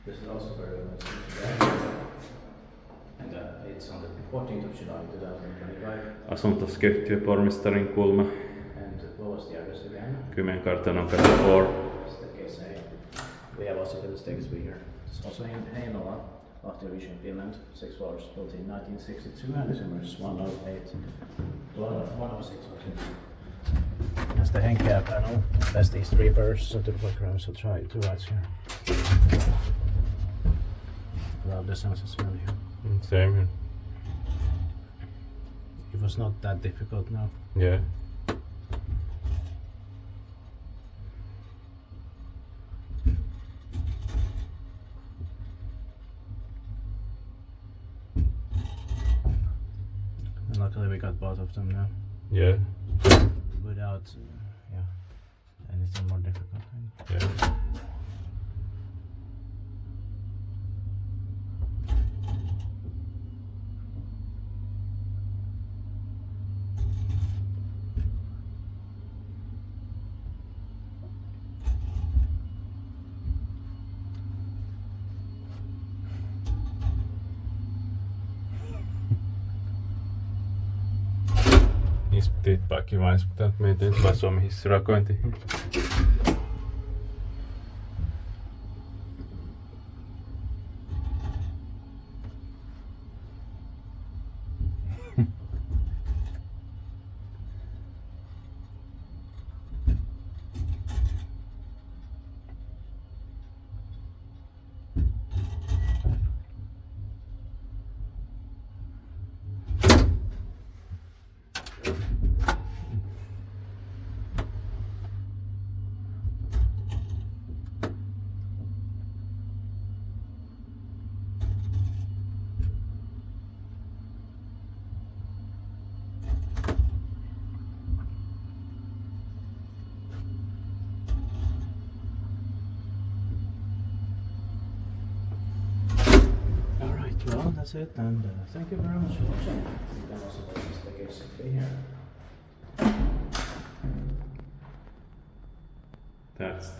This is also very well today. And it's on the 14th of July 2025. Asuntoskeittiöpormistarin kulma. And what was the address again? Kymenkartanonkatu 4. It's the case A. We have also the mistakes here. It's also in Heinola, Lahti Finland, 6 floors, built in 1962, and this emerges 108, 106 or 2. That's the Henkeä panel. That's these 3 pairs of the background, so try 2 lights here. Well, the sense as well here. Same here. It was not that difficult now. Yeah. And luckily we got both of them now. Yeah. Without anything more difficult. Yeah. Niistä tiittaakin vaan, mutta mietin, että Suomen hissirakointi. Well, that's it, and thank you very much for watching. You can also purchase the case here. That's